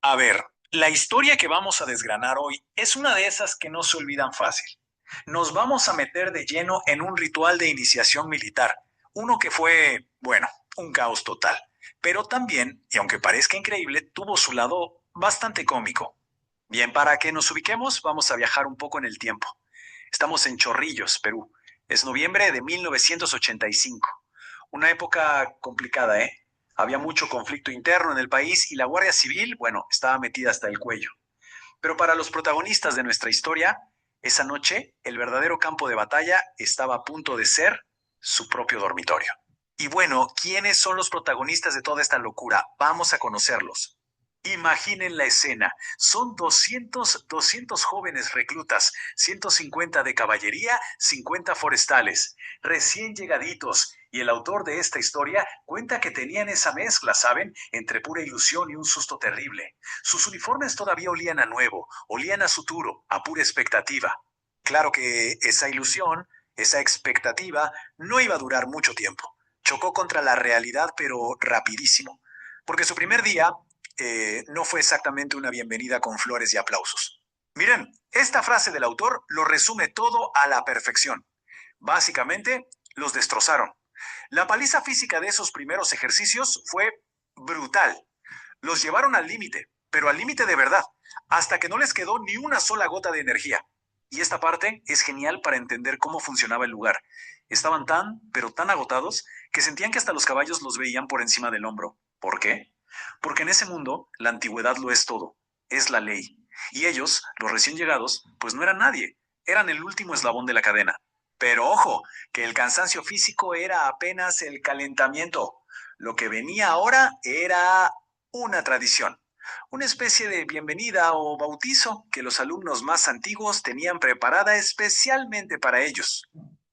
A ver, la historia que vamos a desgranar hoy es una de esas que no se olvidan fácil. Nos vamos a meter de lleno en un ritual de iniciación militar, uno que fue, bueno, un caos total, pero también, y aunque parezca increíble, tuvo su lado bastante cómico. Bien, para que nos ubiquemos, vamos a viajar un poco en el tiempo. Estamos en Chorrillos, Perú. Es noviembre de 1985. Una época complicada, ¿eh? Había mucho conflicto interno en el país y la Guardia Civil, bueno, estaba metida hasta el cuello. Pero para los protagonistas de nuestra historia, esa noche el verdadero campo de batalla estaba a punto de ser su propio dormitorio. Y bueno, ¿quiénes son los protagonistas de toda esta locura? Vamos a conocerlos. Imaginen la escena. Son 200 jóvenes reclutas, 150 de caballería, 50 forestales, recién llegaditos. Y el autor de esta historia cuenta que tenían esa mezcla, ¿saben? Entre pura ilusión y un susto terrible. Sus uniformes todavía olían a nuevo, olían a futuro, a pura expectativa. Claro que esa ilusión, esa expectativa, no iba a durar mucho tiempo. Chocó contra la realidad, pero rapidísimo. Porque su primer día no fue exactamente una bienvenida con flores y aplausos. Miren, esta frase del autor lo resume todo a la perfección. Básicamente, los destrozaron. La paliza física de esos primeros ejercicios fue brutal. Los llevaron al límite, pero al límite de verdad, hasta que no les quedó ni una sola gota de energía. Y esta parte es genial para entender cómo funcionaba el lugar. Estaban tan, pero tan agotados, que sentían que hasta los caballos los veían por encima del hombro. ¿Por qué? Porque en ese mundo la antigüedad lo es todo, es la ley. Y ellos, los recién llegados, pues no eran nadie, eran el último eslabón de la cadena. Pero ojo, que el cansancio físico era apenas el calentamiento. Lo que venía ahora era una tradición, una especie de bienvenida o bautizo que los alumnos más antiguos tenían preparada especialmente para ellos.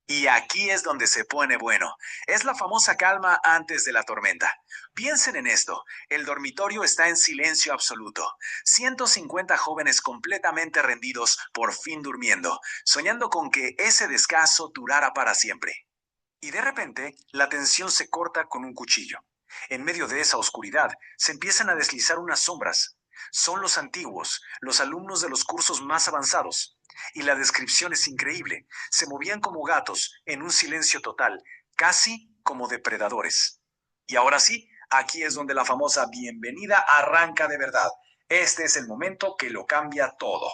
Y aquí es donde se pone bueno. Es la famosa calma antes de la tormenta. Piensen en esto. El dormitorio está en silencio absoluto. 150 jóvenes completamente rendidos, por fin durmiendo, soñando con que ese descanso durara para siempre. Y de repente, la tensión se corta con un cuchillo. En medio de esa oscuridad, se empiezan a deslizar unas sombras. Son los antiguos, los alumnos de los cursos más avanzados. Y la descripción es increíble. Se movían como gatos, en un silencio total, casi como depredadores. Y ahora sí, aquí es donde la famosa bienvenida arranca de verdad. Este es el momento que lo cambia todo.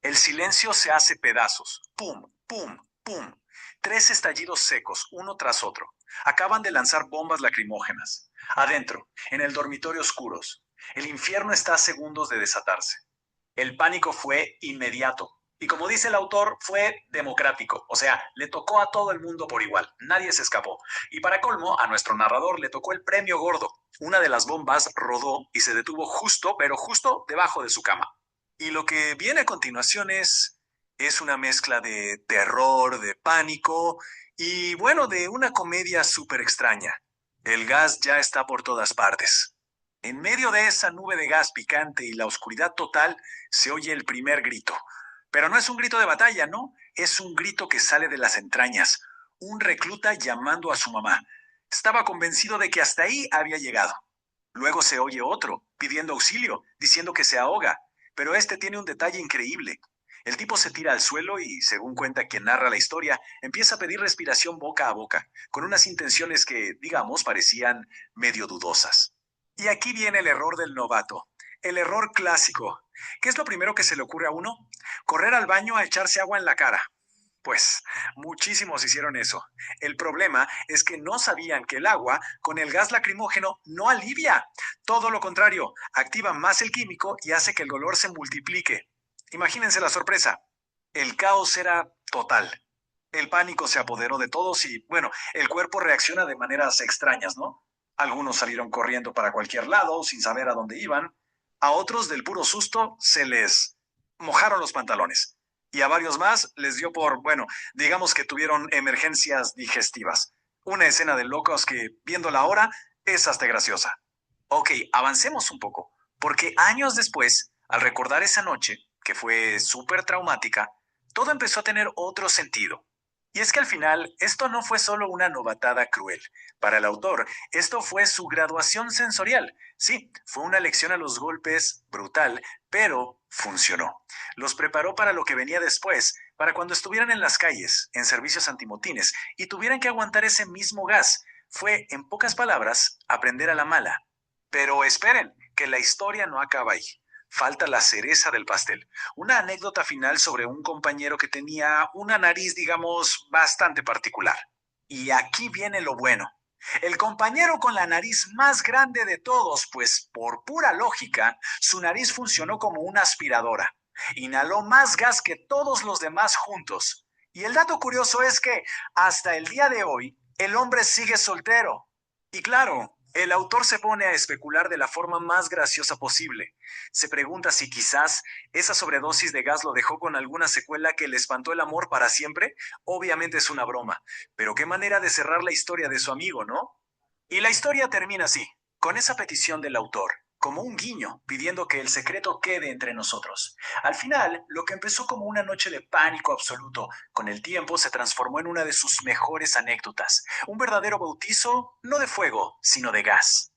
El silencio se hace pedazos. Pum, pum, pum. Tres estallidos secos, uno tras otro. Acaban de lanzar bombas lacrimógenas. Adentro, en el dormitorio oscuros. El infierno está a segundos de desatarse. El pánico fue inmediato. Y como dice el autor, fue democrático. O sea, le tocó a todo el mundo por igual. Nadie se escapó. Y para colmo, a nuestro narrador le tocó el premio gordo. Una de las bombas rodó y se detuvo justo, pero justo debajo de su cama. Y lo que viene a continuación es una mezcla de terror, de pánico y bueno, de una comedia súper extraña. El gas ya está por todas partes. En medio de esa nube de gas picante y la oscuridad total, se oye el primer grito. Pero no es un grito de batalla, ¿no? Es un grito que sale de las entrañas. Un recluta llamando a su mamá. Estaba convencido de que hasta ahí había llegado. Luego se oye otro, pidiendo auxilio, diciendo que se ahoga. Pero este tiene un detalle increíble. El tipo se tira al suelo y, según cuenta quien narra la historia, empieza a pedir respiración boca a boca, con unas intenciones que, digamos, parecían medio dudosas. Y aquí viene el error del novato, el error clásico. ¿Qué es lo primero que se le ocurre a uno? Correr al baño a echarse agua en la cara. Pues muchísimos hicieron eso. El problema es que no sabían que el agua con el gas lacrimógeno no alivia. Todo lo contrario, activa más el químico y hace que el dolor se multiplique. Imagínense la sorpresa. El caos era total. El pánico se apoderó de todos y, bueno, el cuerpo reacciona de maneras extrañas, ¿no? Algunos salieron corriendo para cualquier lado sin saber a dónde iban. A otros, del puro susto, se les mojaron los pantalones. Y a varios más les dio por, bueno, digamos que tuvieron emergencias digestivas. Una escena de locos que, viéndola ahora, es hasta graciosa. Ok, avancemos un poco, porque años después, al recordar esa noche, que fue súper traumática, todo empezó a tener otro sentido. Y es que al final, esto no fue solo una novatada cruel. Para el autor, esto fue su graduación sensorial. Sí, fue una lección a los golpes brutal, pero funcionó. Los preparó para lo que venía después, para cuando estuvieran en las calles, en servicios antimotines, y tuvieran que aguantar ese mismo gas. Fue, en pocas palabras, aprender a la mala. Pero esperen, que la historia no acaba ahí. Falta la cereza del pastel. Una anécdota final sobre un compañero que tenía una nariz, digamos, bastante particular. Y aquí viene lo bueno. El compañero con la nariz más grande de todos, pues por pura lógica, su nariz funcionó como una aspiradora. Inhaló más gas que todos los demás juntos. Y el dato curioso es que hasta el día de hoy, el hombre sigue soltero. Y claro, el autor se pone a especular de la forma más graciosa posible. Se pregunta si quizás esa sobredosis de gas lo dejó con alguna secuela que le espantó el amor para siempre. Obviamente es una broma, pero qué manera de cerrar la historia de su amigo, ¿no? Y la historia termina así, con esa petición del autor, como un guiño, pidiendo que el secreto quede entre nosotros. Al final, lo que empezó como una noche de pánico absoluto, con el tiempo se transformó en una de sus mejores anécdotas, un verdadero bautizo, no de fuego, sino de gas.